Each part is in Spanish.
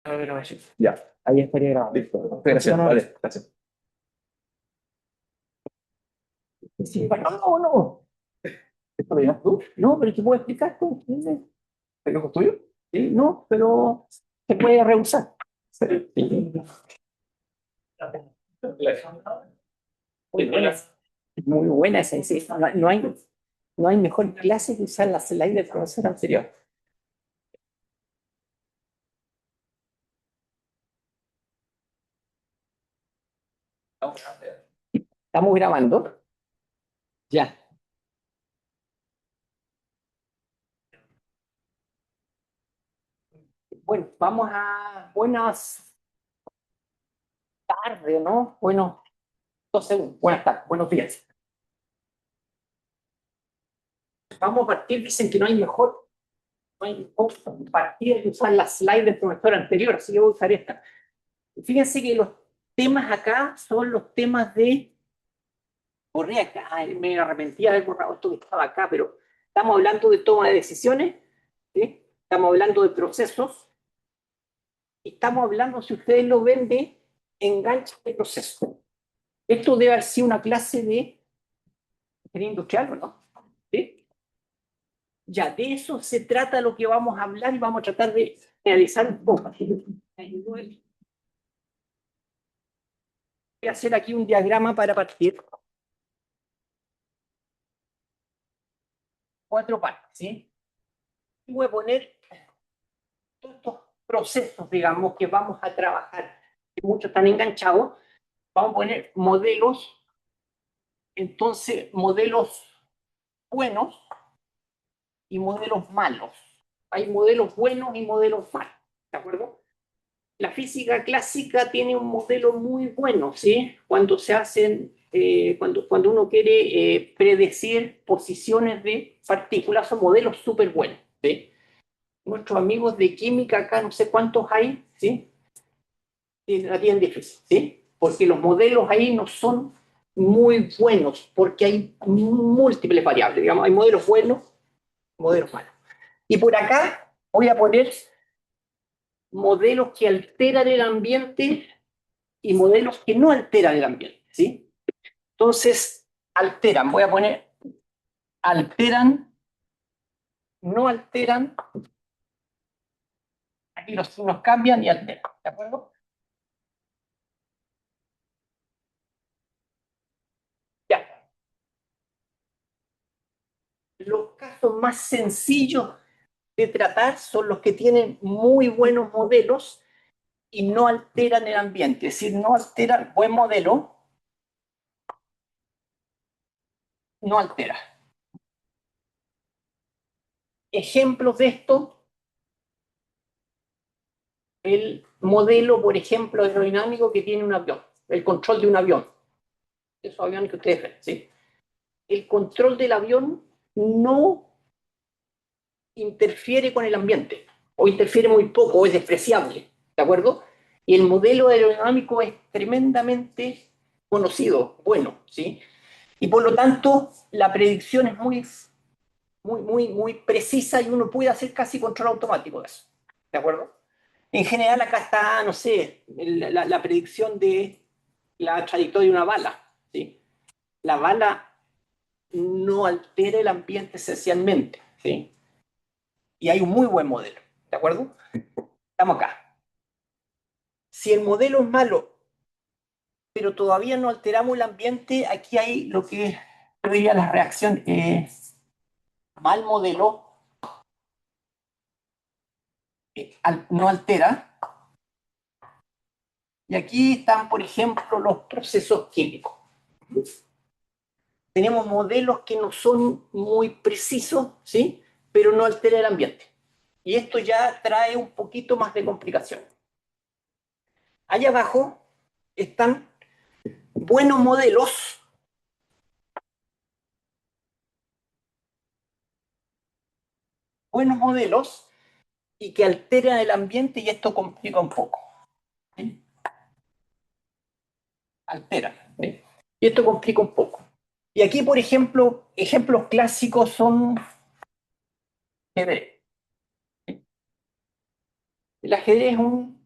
A ver, grabación. Ya, ahí estaría grabado. Listo. Gracias, No, vale, gracias. sí, no, no. ¿Esto lo llevas tú? No, pero te puedo explicar tú. ¿Sí? ¿El ojo tuyo? Sí, no, pero se puede rehusar. Sí. Sí. Muy Sí, buena, muy buena esa. Sí. No hay mejor clase que usar la slide del profesor anterior. Estamos grabando. Ya. Bueno, vamos a buenas tardes, ¿no? Bueno, 2 segundos. Buenas tardes, buenos días. Vamos a partir, dicen que no hay mejor, no hay mejor partida que usar la slide del profesor anterior, así que voy a usar esta. Fíjense que los temas acá son los temas de. Borré acá, ay, me arrepentí de haber borrado esto que estaba acá, pero estamos hablando de toma de decisiones, ¿sí? Estamos hablando de procesos, y estamos hablando, si ustedes lo ven, de enganche de proceso. Esto debe haber sido una clase de ingeniería industrial, ¿o no? ¿Sí? Ya, de eso se trata lo que vamos a hablar y vamos a tratar de realizar un poco. Voy a hacer aquí un diagrama para partir. 4 partes, ¿sí? Y voy a poner todos estos procesos, digamos, que vamos a trabajar, que muchos están enganchados. Vamos a poner modelos, entonces modelos buenos y modelos malos. Hay modelos buenos y modelos malos, ¿de acuerdo? La física clásica tiene un modelo muy bueno, ¿sí? Cuando se hacen, cuando uno quiere predecir posiciones de partículas, son modelos súper buenos, ¿sí? Nuestros amigos de química acá, no sé cuántos hay, ¿sí? La tienen difícil, ¿sí? Porque los modelos ahí no son muy buenos, porque hay múltiples variables, digamos, hay modelos buenos, modelos malos. Y por acá voy a poner modelos que alteran el ambiente y modelos que no alteran el ambiente, ¿sí? Entonces, alteran, voy a poner alteran, no alteran, aquí los cambian y alteran, ¿de acuerdo? Ya. Los casos más sencillos de tratar son los que tienen muy buenos modelos y no alteran el ambiente, es decir, no alteran, buen modelo, no altera. Ejemplos de esto, el modelo, por ejemplo, aerodinámico que tiene un avión, el control de un avión, esos aviones que ustedes ven, ¿sí? El control del avión no interfiere con el ambiente, o interfiere muy poco, o es despreciable, ¿de acuerdo? Y el modelo aerodinámico es tremendamente conocido, bueno, ¿sí? Y por lo tanto, la predicción es muy precisa y uno puede hacer casi control automático de eso, ¿de acuerdo? En general, acá está, no sé, la predicción de la trayectoria de una bala, ¿sí? La bala no altera el ambiente esencialmente, ¿sí? Y hay un muy buen modelo, ¿de acuerdo? Estamos acá. Si el modelo es malo, pero todavía no alteramos el ambiente, aquí hay lo que yo diría la reacción mal modelo, no altera. Y aquí están, por ejemplo, los procesos químicos. Tenemos modelos que no son muy precisos, ¿sí? Pero no altera el ambiente. Y esto ya trae un poquito más de complicación. Allá abajo están buenos modelos, buenos modelos y que alteran el ambiente y esto complica un poco, ¿sí? Altera, ¿sí? Y esto complica un poco. Y aquí, por ejemplo, ejemplos clásicos son ajedrez. El ajedrez es un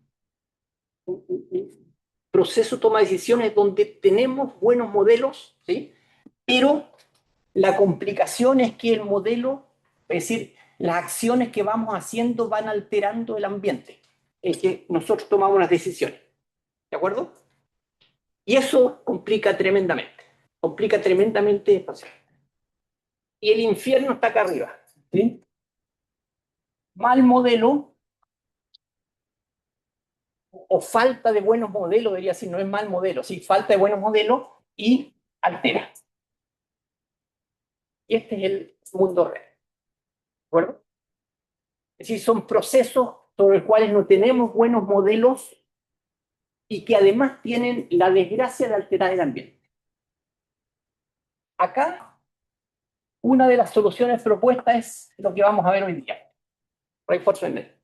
un proceso de toma de decisiones donde tenemos buenos modelos, ¿sí? Pero la complicación es que el modelo, es decir, las acciones que vamos haciendo van alterando el ambiente en que nosotros tomamos las decisiones. ¿De acuerdo? Y eso complica tremendamente el proceso. Y el infierno está acá arriba. ¿Sí? Mal modelo o falta de buenos modelos, debería decir, no es mal modelo, sí, falta de buenos modelos y altera. Y este es el mundo real. ¿De acuerdo? Es decir, son procesos sobre los cuales no tenemos buenos modelos y que además tienen la desgracia de alterar el ambiente. Acá, una de las soluciones propuestas es lo que vamos a ver hoy día, reinforcement.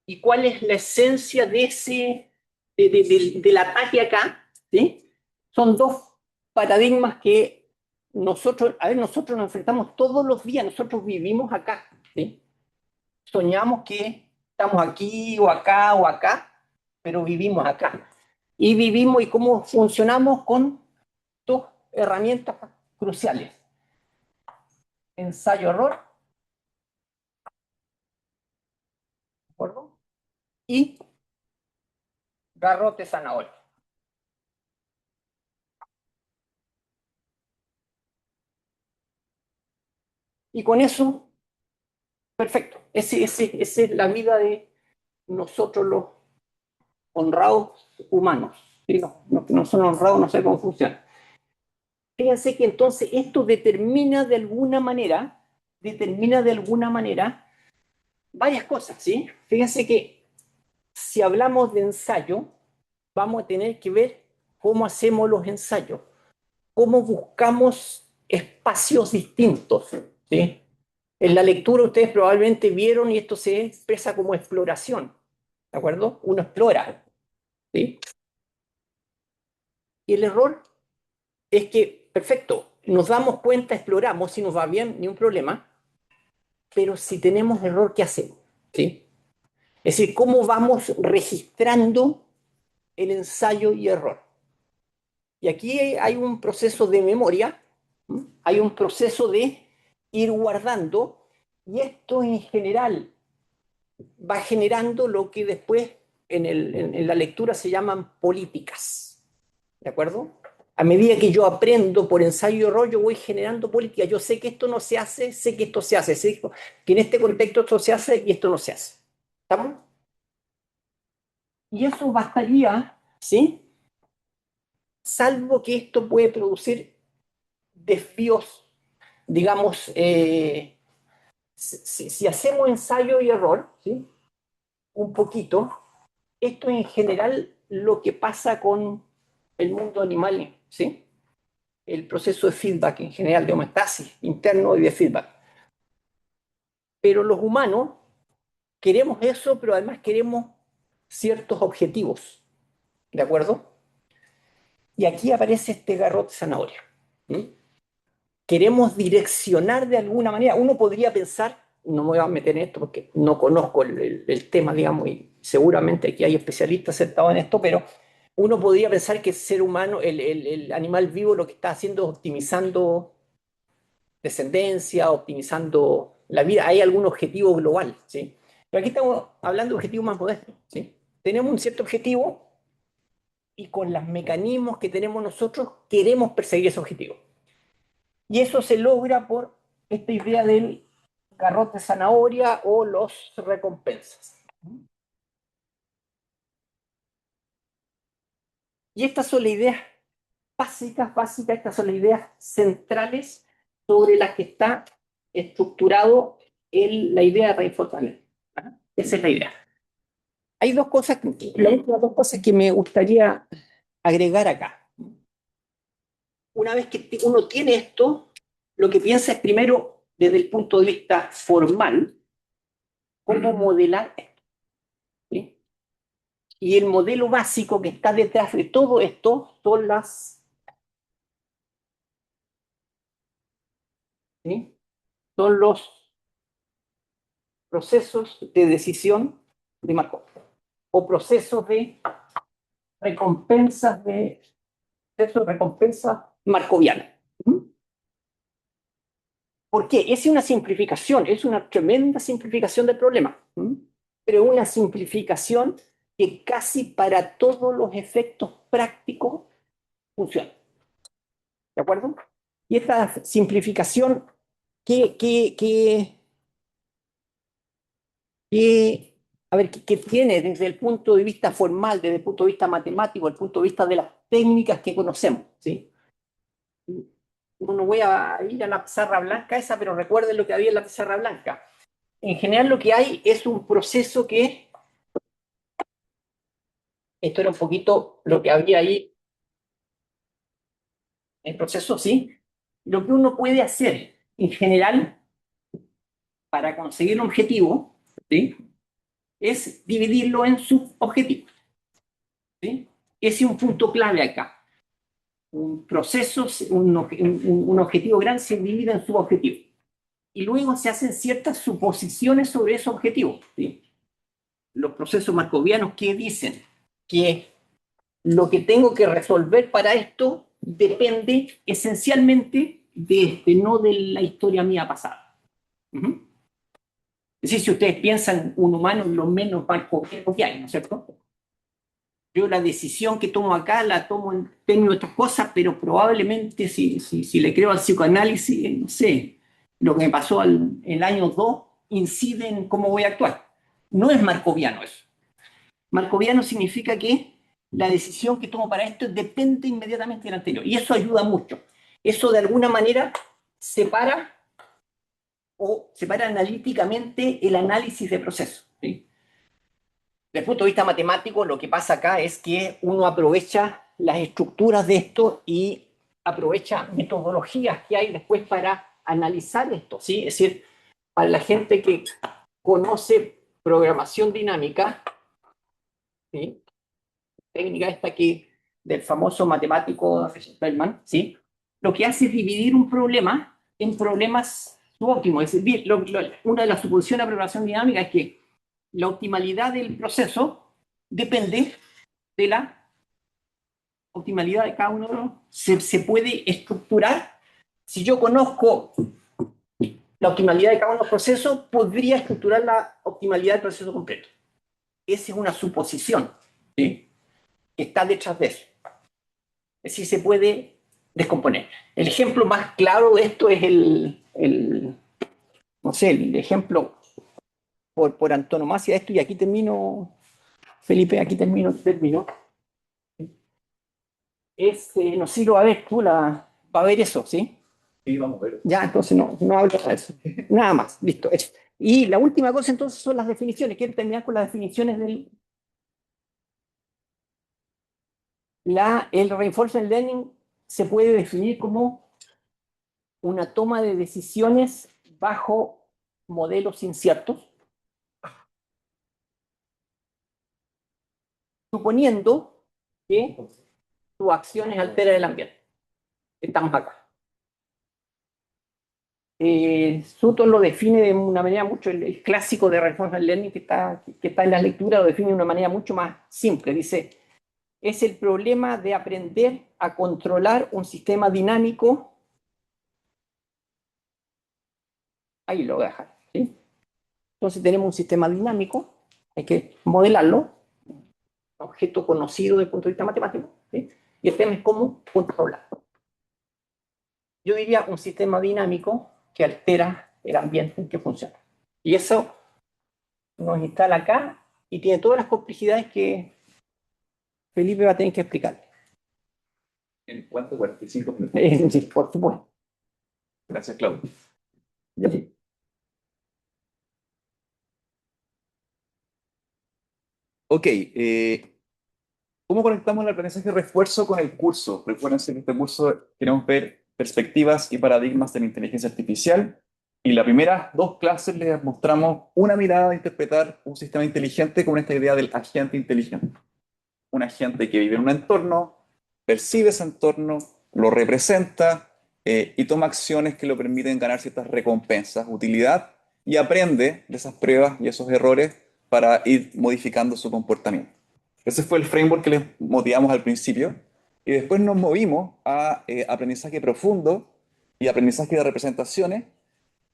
¿Y cuál es la esencia de del ataque acá? ¿Sí? Son dos paradigmas que nosotros nos enfrentamos todos los días, nosotros vivimos acá, ¿sí? Soñamos que estamos aquí o acá, pero vivimos acá. Y vivimos y cómo funcionamos con dos herramientas cruciales. Ensayo-error, ¿de acuerdo? Y garrote-zanahoria. Y con eso, perfecto. Esa es la vida de nosotros los honrados humanos. ¿Sí? No son honrados, no sé cómo funciona. Fíjense que entonces esto determina de alguna manera varias cosas, ¿sí? Fíjense que si hablamos de ensayo, vamos a tener que ver cómo hacemos los ensayos, cómo buscamos espacios distintos, ¿sí? En la lectura ustedes probablemente vieron y esto se expresa como exploración, ¿de acuerdo? Uno explora, ¿sí? Y el error es que, perfecto, nos damos cuenta, exploramos, si nos va bien, ni un problema, pero si tenemos error, ¿qué hacemos? ¿Sí? Es decir, ¿cómo vamos registrando el ensayo y error? Y aquí hay un proceso de memoria, ¿m? Hay un proceso de ir guardando, y esto en general va generando lo que después en la lectura se llaman políticas. ¿De acuerdo? A medida que yo aprendo por ensayo y error, yo voy generando políticas. Yo sé que esto no se hace, sé que esto se hace, sé que en este contexto esto se hace y esto no se hace. ¿Estamos? Y eso bastaría, ¿sí? Salvo que esto puede producir desvíos, digamos, si hacemos ensayo y error, ¿sí? Un poquito, esto en general lo que pasa con el mundo animal, ¿sí? El proceso de feedback en general, de homeostasis interno y de feedback. Pero los humanos queremos eso, pero además queremos ciertos objetivos, ¿de acuerdo? Y aquí aparece este garrote zanahoria. ¿Sí? Queremos direccionar de alguna manera. Uno podría pensar, no me voy a meter en esto porque no conozco el tema, digamos, y seguramente aquí hay especialistas sentados en esto, pero uno podría pensar que el ser humano, el animal vivo, lo que está haciendo es optimizando descendencia, optimizando la vida. Hay algún objetivo global, ¿sí? Pero aquí estamos hablando de objetivos más modestos, ¿sí? Tenemos un cierto objetivo y con los mecanismos que tenemos nosotros queremos perseguir ese objetivo. Y eso se logra por esta idea del garrote de zanahoria o los recompensas. Y estas son las ideas básicas, estas son las ideas centrales sobre las que está estructurado la idea de reinforcement. ¿Ah? Esa es la idea. Hay las últimas dos cosas que me gustaría agregar acá. Una vez que uno tiene esto, lo que piensa es primero, desde el punto de vista formal, cómo modelar esto. ¿Sí? Y el modelo básico que está detrás de todo esto ¿sí? Son los procesos de decisión de Markov, o procesos de recompensa markoviana. ¿Por qué? Es una simplificación, es una tremenda simplificación del problema, pero una simplificación que casi para todos los efectos prácticos funciona. ¿De acuerdo? Y esta simplificación que que tiene desde el punto de vista formal, desde el punto de vista matemático, desde el punto de vista de las técnicas que conocemos, ¿sí? No voy a ir a la pizarra blanca esa, pero recuerden lo que había en la pizarra blanca. En general lo que hay es un proceso que, esto era un poquito lo que había ahí, el proceso, ¿sí? Lo que uno puede hacer en general para conseguir un objetivo, ¿sí? Es dividirlo en subobjetivos, ¿sí? Ese es un punto clave acá. Un proceso, un objetivo grande se divide en subobjetivos. Y luego se hacen ciertas suposiciones sobre ese objetivo, ¿sí? Los procesos markovianos que dicen que lo que tengo que resolver para esto depende esencialmente no de la historia mía pasada. Es decir, si ustedes piensan un humano, lo menos markoviano que hay, ¿no es cierto? Yo la decisión que tomo acá la tomo en términos de otras cosas, pero probablemente si le creo al psicoanálisis, no sé, lo que me pasó el año 2 incide en cómo voy a actuar. No es markoviano eso. Markoviano significa que la decisión que tomo para esto depende inmediatamente del anterior. Y eso ayuda mucho. Eso de alguna manera separa analíticamente el análisis de procesos, ¿sí? Desde el punto de vista matemático, lo que pasa acá es que uno aprovecha las estructuras de esto y aprovecha metodologías que hay después para analizar esto, ¿sí? Es decir, para la gente que conoce programación dinámica, ¿sí? Técnica esta que del famoso matemático Feynman, ¿sí? Lo que hace es dividir un problema en problemas subóptimos. Es decir, una de las suposiciones de programación dinámica es que la optimalidad del proceso depende de la optimalidad de cada uno de los. Se puede estructurar. Si yo conozco la optimalidad de cada uno de los procesos, podría estructurar la optimalidad del proceso completo. Esa es una suposición, ¿sí? Que está detrás de eso. Es decir, se puede descomponer. El ejemplo más claro de esto es no sé, el ejemplo por antonomasia de esto, y aquí termino, Felipe, aquí termino. No sé si lo va a ver tú, va a ver eso, ¿sí? Sí, vamos a ver. Ya, entonces no hablo de eso. Nada más, listo. Y la última cosa entonces son las definiciones. Quiero terminar con las definiciones el reinforcement learning se puede definir como una toma de decisiones bajo modelos inciertos, suponiendo que tus acciones alteran el ambiente. Estamos acá. Sutton lo define de una manera mucho, el clásico de reinforcement learning que está en la lectura lo define de una manera mucho más simple. Dice, es el problema de aprender a controlar un sistema dinámico. Ahí lo voy a dejar, ¿sí? Entonces tenemos un sistema dinámico, hay que modelarlo, un objeto conocido desde el punto de vista matemático, ¿sí? Y el tema es cómo controlarlo. Yo diría un sistema dinámico que altera el ambiente en que funciona. Y eso nos instala acá y tiene todas las complejidades que Felipe va a tener que explicar. ¿En cuánto? 45 minutos. Sí, por supuesto. Gracias, Claudio. Sí. Ok, ¿cómo conectamos el aprendizaje de refuerzo con el curso? Recuerden que en este curso queremos ver perspectivas y paradigmas de la inteligencia artificial. Y en las primeras dos clases les mostramos una mirada de interpretar un sistema inteligente con esta idea del agente inteligente. Un agente que vive en un entorno, percibe ese entorno, lo representa y toma acciones que le permiten ganar ciertas recompensas, utilidad, y aprende de esas pruebas y esos errores para ir modificando su comportamiento. Ese fue el framework que les motivamos al principio. Y después nos movimos a aprendizaje profundo y aprendizaje de representaciones.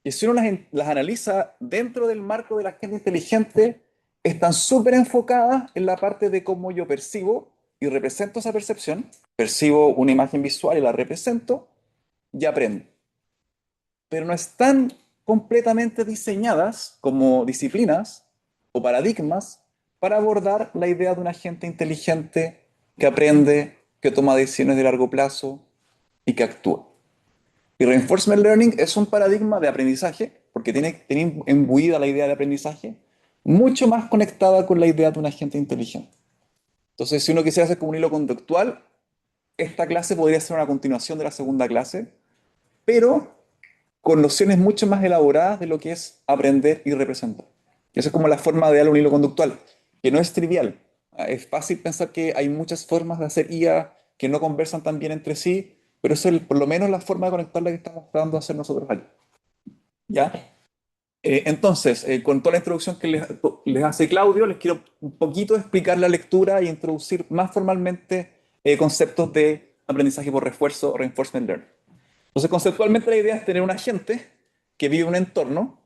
Y si uno las analiza dentro del marco de la gente inteligente, están súper enfocadas en la parte de cómo yo percibo y represento esa percepción. Percibo una imagen visual y la represento y aprendo. Pero no están completamente diseñadas como disciplinas o paradigmas para abordar la idea de un agente inteligente que aprende, que toma decisiones de largo plazo y que actúa. Y Reinforcement Learning es un paradigma de aprendizaje, porque tiene imbuida la idea de aprendizaje, mucho más conectada con la idea de un agente inteligente. Entonces, si uno quisiera hacer como un hilo conductual, esta clase podría ser una continuación de la segunda clase, pero con nociones mucho más elaboradas de lo que es aprender y representar. Y eso es como la forma de dar un hilo conductual, que no es trivial. Es fácil pensar que hay muchas formas de hacer IA que no conversan tan bien entre sí, pero eso es por lo menos la forma de conectarla que estamos tratando de hacer nosotros aquí. ¿Ya? Entonces, con toda la introducción que les hace Claudio, les quiero un poquito explicar la lectura y introducir más formalmente conceptos de aprendizaje por refuerzo o reinforcement learning. Entonces, conceptualmente la idea es tener un agente que vive en un entorno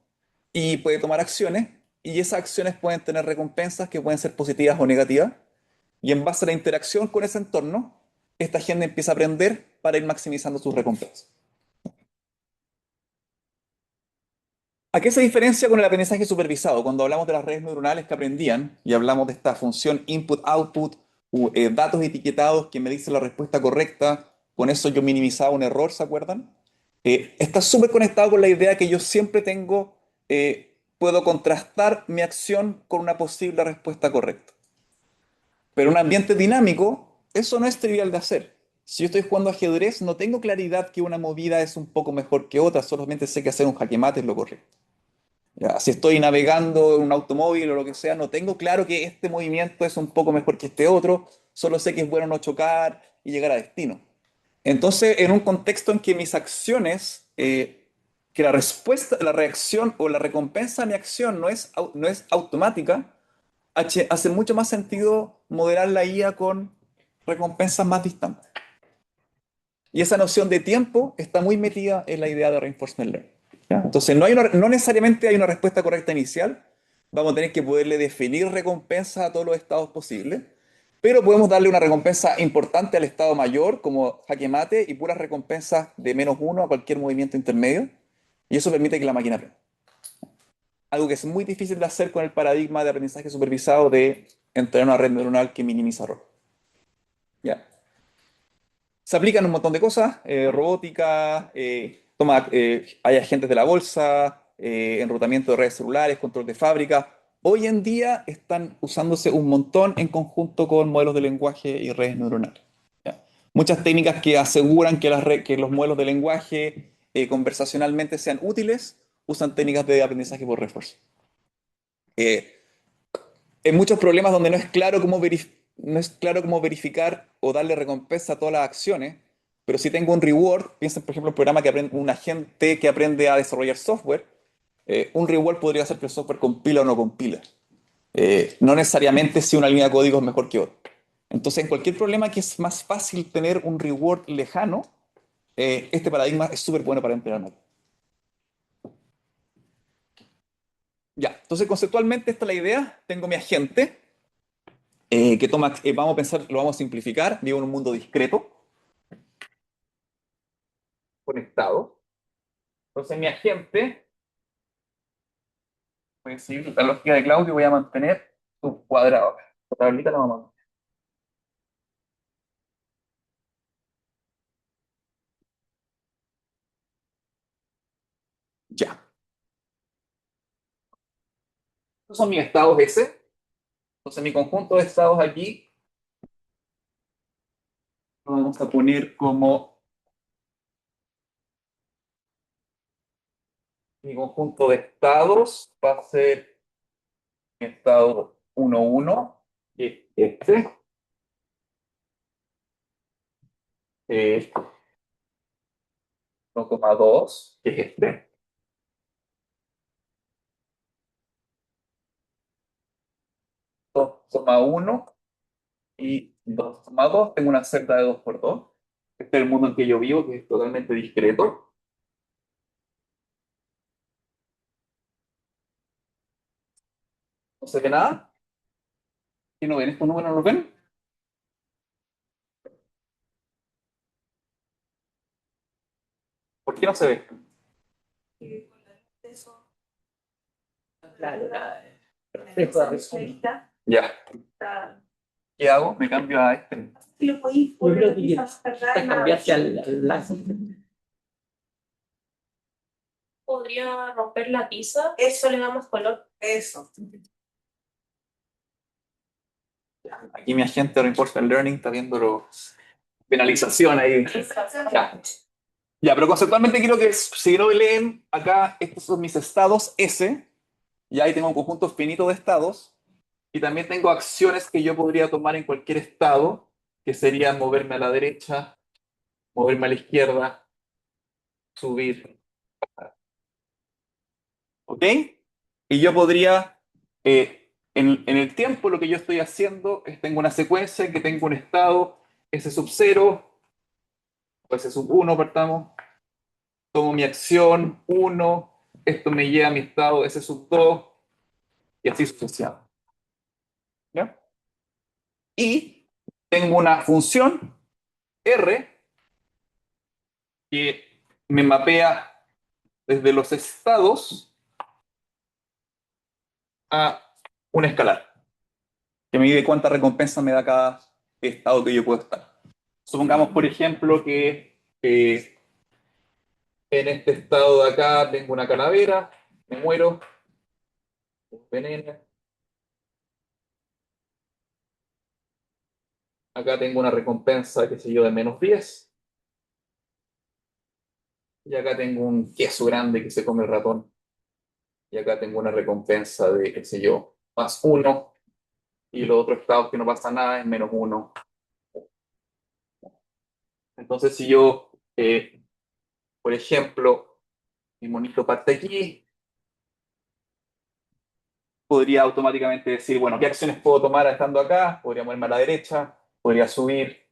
y puede tomar acciones, y esas acciones pueden tener recompensas que pueden ser positivas o negativas, y en base a la interacción con ese entorno, esta agente empieza a aprender para ir maximizando sus recompensas. ¿A qué se diferencia con el aprendizaje supervisado? Cuando hablamos de las redes neuronales que aprendían y hablamos de esta función input-output, datos etiquetados que me dicen la respuesta correcta, con eso yo minimizaba un error, ¿se acuerdan? Está súper conectado con la idea que yo siempre tengo, puedo contrastar mi acción con una posible respuesta correcta. Pero en un ambiente dinámico, eso no es trivial de hacer. Si yo estoy jugando ajedrez, no tengo claridad que una movida es un poco mejor que otra, solamente sé que hacer un jaque mate es lo correcto. Ya, si estoy navegando en un automóvil o lo que sea, no tengo claro que este movimiento es un poco mejor que este otro, solo sé que es bueno no chocar y llegar a destino. Entonces, en un contexto en que mis acciones, que la respuesta, la reacción o la recompensa a mi acción no es automática, hace mucho más sentido modelar la IA con recompensas más distantes. Y esa noción de tiempo está muy metida en la idea de reinforcement learning. ¿Ya? Entonces, no necesariamente hay una respuesta correcta inicial. Vamos a tener que poderle definir recompensas a todos los estados posibles, pero podemos darle una recompensa importante al estado mayor, como jaque mate, y puras recompensas de -1 a cualquier movimiento intermedio. Y eso permite que la máquina aprenda. Algo que es muy difícil de hacer con el paradigma de aprendizaje supervisado de entrenar una red neuronal que minimiza error. ¿Ya? Se aplican un montón de cosas, robótica, hay agentes de la bolsa, enrutamiento de redes celulares, control de fábrica. Hoy en día están usándose un montón en conjunto con modelos de lenguaje y redes neuronales. ¿Ya? Muchas técnicas que aseguran que, que los modelos de lenguaje conversacionalmente sean útiles, usan técnicas de aprendizaje por refuerzo. Eh, en muchos problemas donde no es claro cómo verificar o darle recompensa a todas las acciones, pero si tengo un reward, piensen por ejemplo en un programa que aprende, un agente que aprende a desarrollar software, un reward podría ser que el software compila o no compila. No necesariamente si una línea de código es mejor que otra. Entonces, en cualquier problema que es más fácil tener un reward lejano, este paradigma es súper bueno para entrenar máquinas. Ya, entonces conceptualmente esta es la idea. Tengo mi agente, que toma, vamos a pensar, lo vamos a simplificar, vivo en un mundo discreto, conectado. Entonces mi agente, voy a seguir la lógica de Claudio y voy a mantener su cuadrado. La tablita la vamos a mantener. Ya. Estos son mis estados S. Entonces mi conjunto de estados aquí lo vamos a poner como mi conjunto de estados va a ser mi estado 1, 1, que es este. 1,2, que es este. 2,1 y 2,2. Tengo una celda de 2 por 2. Este es el mundo en que yo vivo, que es totalmente discreto. No se ve nada. ¿Qué no ven? ¿Estos números no los ven? ¿Por qué no se ve? Claro, reflejo de resumen. Ya. ¿Qué hago? Me cambio a este. Yo creo que quieres cambiarse al láser. Podría romper la tiza, eso le da más color. Eso. Aquí mi agente de Reinforcement Learning está viendo penalización ahí. Ya. Ya, pero conceptualmente quiero que si no leen acá, estos son mis estados S, y ahí tengo un conjunto finito de estados, y también tengo acciones que yo podría tomar en cualquier estado, que serían moverme a la derecha, moverme a la izquierda, subir, ¿ok? Y yo podría, en el tiempo lo que yo estoy haciendo es tengo una secuencia que tengo un estado S sub 0, o S sub 1, partamos, tomo mi acción 1, esto me lleva a mi estado S sub 2, y así sucesivamente. ¿Ya? Y tengo una función R que me mapea desde los estados a un escalar, que me mide cuánta recompensa me da cada estado que yo puedo estar. Supongamos, por ejemplo, que en este estado de acá tengo una calavera, me muero, veneno. Acá tengo una recompensa, qué sé yo, de -10. Y acá tengo un queso grande que se come el ratón. Y acá tengo una recompensa de, qué sé yo, +1. Y los otros estados que no pasa nada es -1. Entonces, si yo, por ejemplo, mi monito parte aquí, podría automáticamente decir, bueno, ¿qué acciones puedo tomar estando acá? Podría moverme a la derecha, podría subir,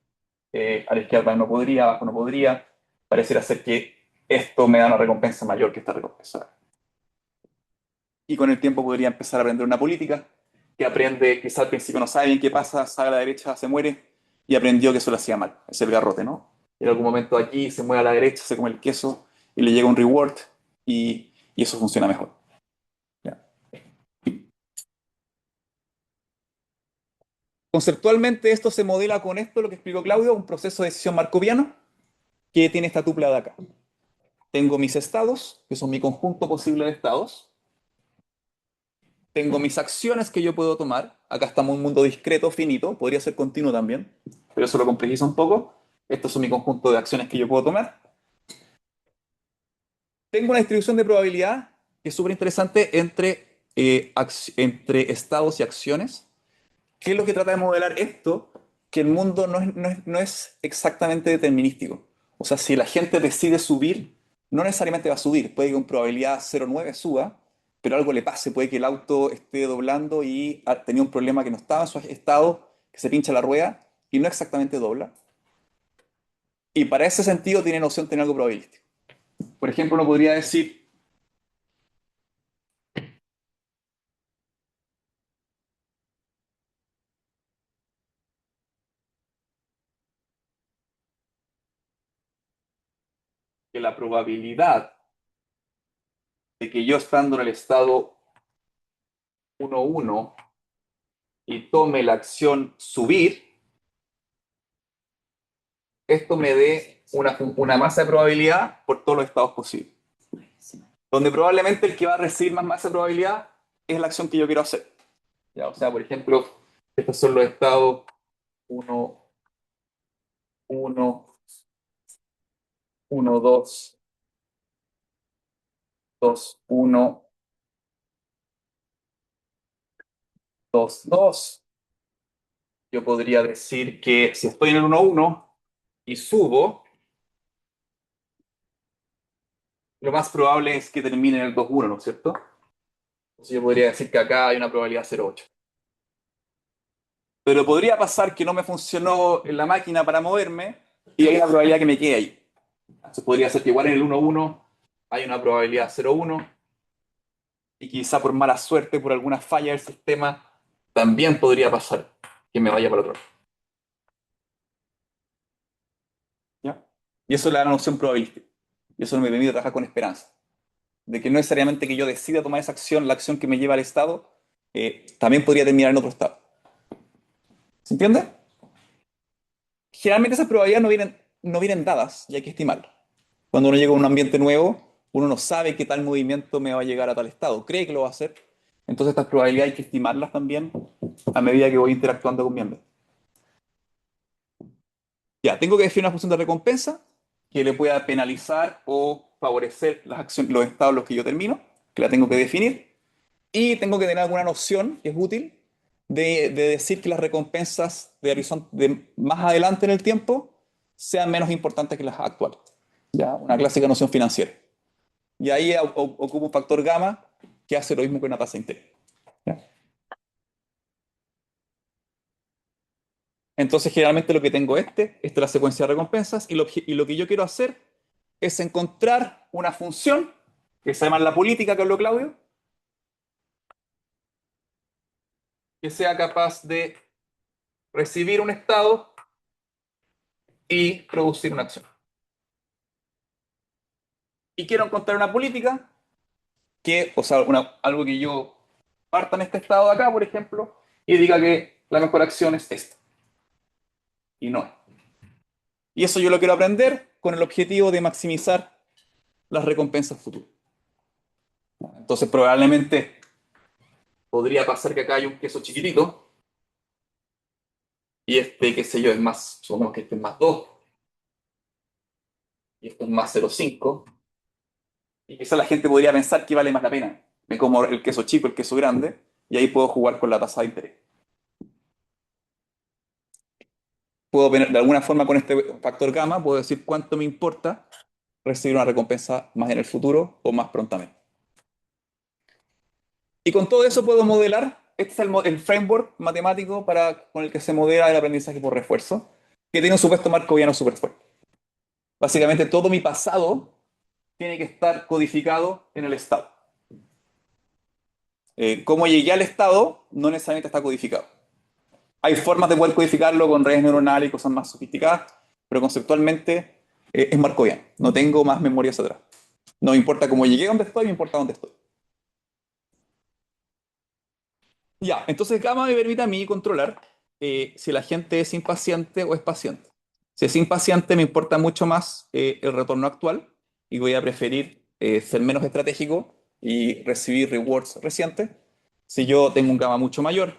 a la izquierda no podría, abajo no podría. Pareciera ser que esto me da una recompensa mayor que esta recompensa. Y con el tiempo podría empezar a aprender una política que aprende, quizá al principio no sabe bien qué pasa, sale a la derecha, se muere, y aprendió que eso lo hacía mal, es el garrote, ¿no? En algún momento aquí se mueve a la derecha, se come el queso y le llega un reward y eso funciona mejor. ¿Ya? Conceptualmente esto se modela con esto, lo que explicó Claudio, un proceso de decisión markoviano que tiene esta tupla de acá. Tengo mis estados, que son mi conjunto posible de estados. Tengo mis acciones que yo puedo tomar. Acá estamos en un mundo discreto, finito, podría ser continuo también, pero eso lo complejiza un poco. Estos son mi conjunto de acciones que yo puedo tomar. Tengo una distribución de probabilidad que es súper interesante entre estados y acciones. ¿Qué es lo que trata de modelar esto? Que el mundo no es exactamente determinístico. O sea, si la gente decide subir, no necesariamente va a subir. Puede que con probabilidad 0,9 suba, pero algo le pase. Puede que el auto esté doblando y tenía un problema que no estaba en su estado, que se pincha la rueda y no exactamente dobla. Y para ese sentido tiene noción de tener algo probabilístico. Por ejemplo, uno podría decir que la probabilidad de que yo estando en el estado 1,1 y tome la acción subir, esto me dé una masa de probabilidad por todos los estados posibles. Donde probablemente el que va a recibir más masa de probabilidad es la acción que yo quiero hacer. ¿Ya? O sea, por ejemplo, estos son los estados 1, 1, 1, 2, 2, 1, 2, 2. Yo podría decir que si estoy en el 1, 1 y subo, lo más probable es que termine en el 2, 1, ¿no es cierto? Entonces yo podría decir que acá hay una probabilidad 0,8. pero podría pasar que no me funcionó en la máquina para moverme y hay una probabilidad que me quede ahí. Entonces podría ser que igual en el 1-1 hay una probabilidad 0-1 y quizá por mala suerte, por alguna falla del sistema, también podría pasar que me vaya para otro lado. ¿Ya? Y eso le da una noción probabilística. Y eso me permite trabajar con esperanza. De que no necesariamente que yo decida tomar esa acción, la acción que me lleva al estado, también podría terminar en otro estado. ¿Se entiende? Generalmente esas probabilidades no vienen dadas y hay que estimarlas. Cuando uno llega a un ambiente nuevo, uno no sabe qué tal movimiento me va a llegar a tal estado, cree que lo va a hacer. Entonces estas probabilidades hay que estimarlas también a medida que voy interactuando con mi ambiente. Ya, tengo que definir una función de recompensa que le pueda penalizar o favorecer las acciones, los estados en los que yo termino, que la tengo que definir. Y tengo que tener alguna noción que es útil de decir que las recompensas de más adelante en el tiempo sean menos importantes que las actuales. ¿Ya? Una clásica noción financiera. Y ahí ocupa un factor gamma que hace lo mismo que una tasa de interés. ¿Ya? Entonces, generalmente lo que tengo esta es la secuencia de recompensas, y lo que yo quiero hacer es encontrar una función que se llama la política que habló Claudio, que sea capaz de recibir un estado y producir una acción. Y quiero encontrar una política o sea, algo que yo parta en este estado de acá, por ejemplo, y diga que la mejor acción es esta, y no. Y eso yo lo quiero aprender con el objetivo de maximizar las recompensas futuras. Entonces, probablemente podría pasar que acá hay un queso chiquitito, y este, qué sé yo, es más, supongamos que este es más 2 y esto es más 0,5, y quizás la gente podría pensar que vale más la pena. Me como el queso chico, el queso grande, y ahí puedo jugar con la tasa de interés. Puedo, de alguna forma, con este factor gamma, puedo decir cuánto me importa recibir una recompensa más en el futuro o más prontamente. Y con todo eso puedo modelar, este es el framework matemático con el que se modela el aprendizaje por refuerzo, que tiene un supuesto markoviano súper fuerte. Básicamente todo mi pasado tiene que estar codificado en el estado. Cómo llegué al estado no necesariamente está codificado. Hay formas de poder codificarlo con redes neuronales y cosas más sofisticadas, pero conceptualmente es markoviano. No tengo más memorias atrás. No me importa cómo llegué a donde estoy, me importa dónde estoy. Ya, entonces Gamma me permite a mí controlar si la gente es impaciente o es paciente. Si es impaciente, me importa mucho más el retorno actual y voy a preferir ser menos estratégico y recibir rewards recientes. Si yo tengo un gamma mucho mayor,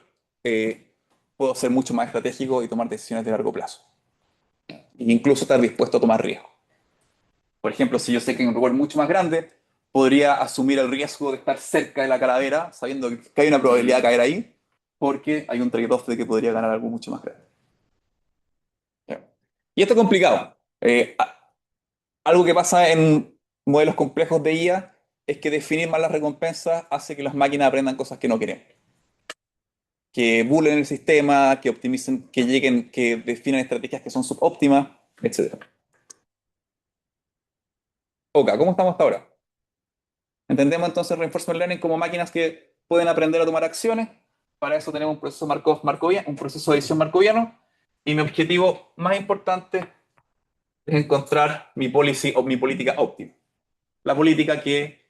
puedo ser mucho más estratégico y tomar decisiones de largo plazo. E incluso estar dispuesto a tomar riesgo. Por ejemplo, si yo sé que hay un reward mucho más grande, podría asumir el riesgo de estar cerca de la calavera, sabiendo que hay una probabilidad de caer ahí, porque hay un trade-off de que podría ganar algo mucho más grande. ¿Ya? Y esto es complicado. Algo que pasa en modelos complejos de IA es que definir mal las recompensas hace que las máquinas aprendan cosas que no quieren. Que bulen el sistema, que optimicen, que lleguen, que definan estrategias que son subóptimas, etc. Ok, ¿cómo estamos hasta ahora? Entendemos entonces Reinforcement Learning como máquinas que pueden aprender a tomar acciones. Para eso tenemos un proceso Markoviano, un proceso de edición markoviano. Y mi objetivo más importante es encontrar mi policy o mi política óptima. La política que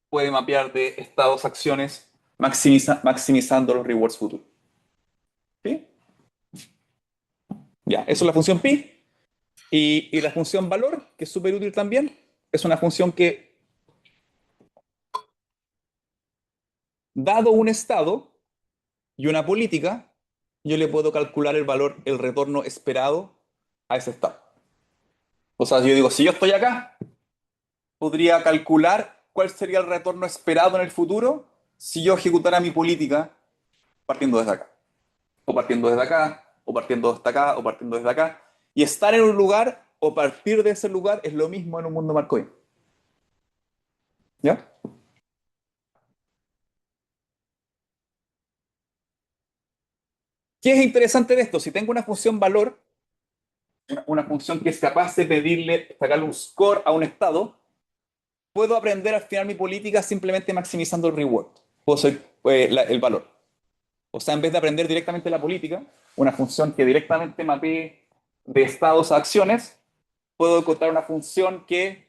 puede mapear de estados acciones maximizando los rewards futuros. ¿Sí? Ya, eso es la función pi. Y la función valor, que es súper útil también, es una función que, dado un estado y una política, yo le puedo calcular el valor, el retorno esperado a ese estado. O sea, yo digo, si yo estoy acá, podría calcular cuál sería el retorno esperado en el futuro si yo ejecutara mi política partiendo desde acá, o partiendo desde acá, o partiendo desde acá, o partiendo desde acá. Y estar en un lugar o partir de ese lugar es lo mismo en un mundo Markovian. ¿Ya? ¿Qué es interesante de esto? Si tengo una función valor, una función que es capaz de pedirle, sacarle un score a un estado, puedo aprender al final mi política simplemente maximizando el reward. Puedo ser el valor. O sea, en vez de aprender directamente la política, una función que directamente mapee de estados a acciones, puedo encontrar una función que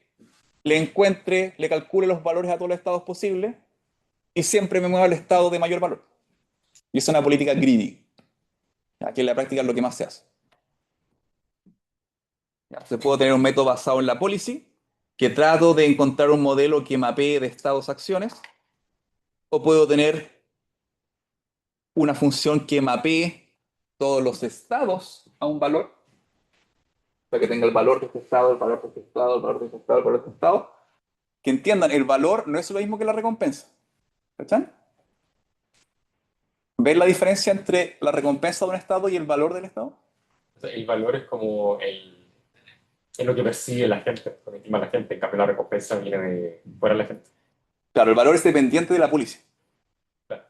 le encuentre, le calcule los valores a todos los estados posibles y siempre me mueva al estado de mayor valor. Y es una política greedy, ¿ya? Que en la práctica es lo que más se hace. ¿Ya? Entonces puedo tener un método basado en la policy, que trato de encontrar un modelo que mapee de estados a acciones, o puedo tener una función que mapee todos los estados a un valor, para que tenga el valor de este estado, el valor de este estado, el valor de este estado, el valor de este estado. Que entiendan, el valor no es lo mismo que la recompensa. ¿Cachan? ¿Ven la diferencia entre la recompensa de un estado y el valor del estado? O sea, el valor es como es lo que percibe la gente, por encima de la gente, en cambio la recompensa viene de fuera de la gente. Claro, el valor es dependiente de la póliza, Claro.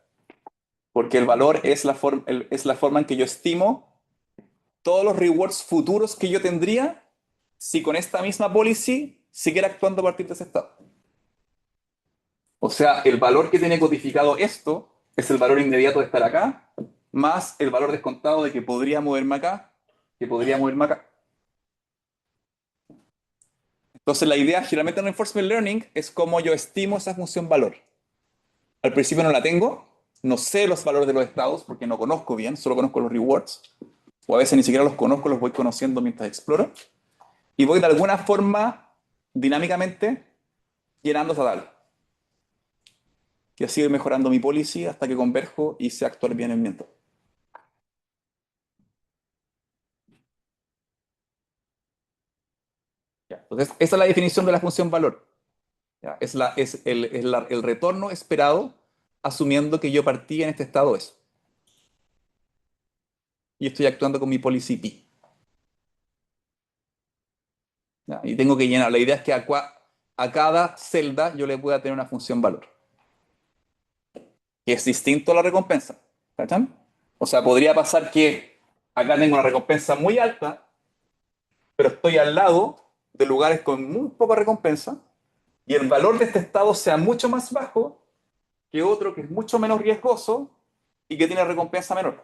porque el valor es es la forma en que yo estimo todos los rewards futuros que yo tendría si con esta misma policy siguiera actuando a partir de ese estado. O sea, el valor que tiene codificado esto es el valor inmediato de estar acá, más el valor descontado de que podría moverme acá, que podría moverme acá. Entonces la idea generalmente en Reinforcement Learning es cómo yo estimo esa función valor. Al principio no la tengo, no sé los valores de los estados porque no conozco bien, solo conozco los rewards, o a veces ni siquiera los conozco, los voy conociendo mientras exploro, y voy de alguna forma, dinámicamente, llenando esa tabla. Y así voy mejorando mi policy hasta que converjo y sé actuar bien en mi entorno. Ya, entonces, esa es la definición de la función valor. Ya, es el retorno esperado asumiendo que yo partí en este estado S. Y estoy actuando con mi policy P. ¿Ya? Y tengo que llenar. La idea es que a cada celda yo le pueda tener una función valor, que es distinto a la recompensa. ¿Cachan? O sea, podría pasar que acá tengo una recompensa muy alta, pero estoy al lado de lugares con muy poca recompensa, y el valor de este estado sea mucho más bajo que otro que es mucho menos riesgoso y que tiene recompensa menor.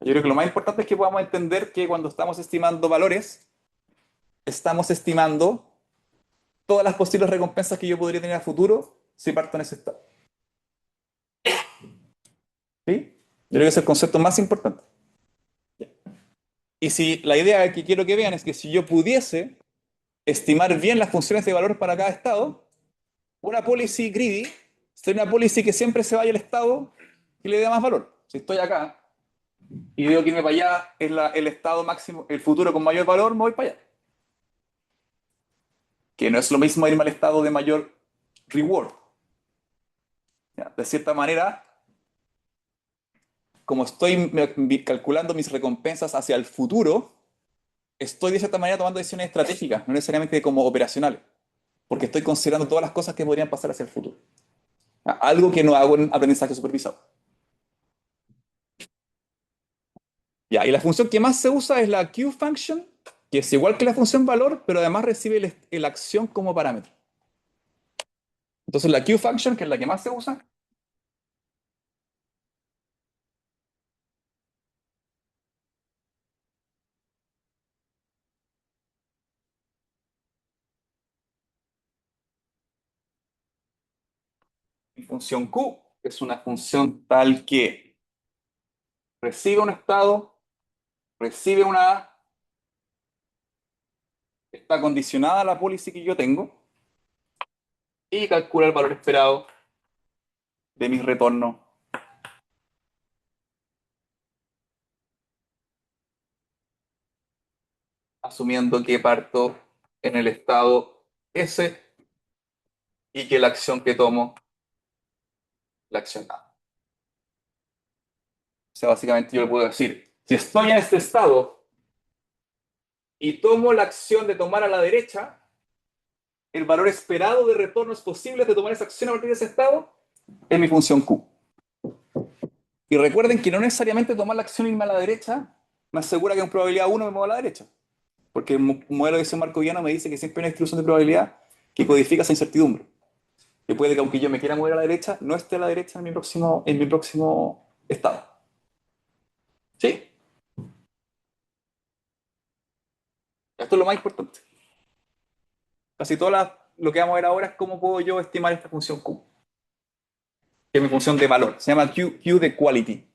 Yo creo que lo más importante es que podamos entender que cuando estamos estimando valores, estamos estimando todas las posibles recompensas que yo podría tener a futuro si parto en ese estado. ¿Sí? Yo creo que ese es el concepto más importante. Y si la idea que quiero que vean es que si yo pudiese estimar bien las funciones de valor para cada estado, una policy greedy sería una policy que siempre se vaya al estado y le dé más valor. Si estoy acá y veo que irme para allá es el estado máximo, el futuro con mayor valor, me voy para allá. Que no es lo mismo irme al estado de mayor reward. ¿Ya? De cierta manera, como estoy calculando mis recompensas hacia el futuro, estoy de cierta manera tomando decisiones estratégicas, no necesariamente como operacionales, porque estoy considerando todas las cosas que podrían pasar hacia el futuro. ¿Ya? Algo que no hago en aprendizaje supervisado. Ya, y la función que más se usa es la Q function, que es igual que la función valor, pero además recibe la acción como parámetro. Entonces la Q function, que es la que más se usa, mi función Q es una función tal que recibe un estado, recibe una A, está condicionada a la policy que yo tengo y calcula el valor esperado de mis retornos asumiendo que parto en el estado S y que la acción que tomo, la acción A. O sea, básicamente yo le puedo decir, si estoy en este estado y tomo la acción de tomar a la derecha, el valor esperado de retornos posibles de tomar esa acción a partir de ese estado es mi función Q. Y recuerden que no necesariamente tomar la acción y irme a la derecha me asegura que en probabilidad uno me muevo a la derecha. Porque el modelo de ese marcoviano me dice que siempre hay una distribución de probabilidad que codifica esa incertidumbre. Que puede que aunque yo me quiera mover a la derecha, no esté a la derecha en mi próximo estado. ¿Sí? Esto es lo más importante. Casi lo que vamos a ver ahora es cómo puedo yo estimar esta función Q, que es mi función de valor. Se llama Q de quality.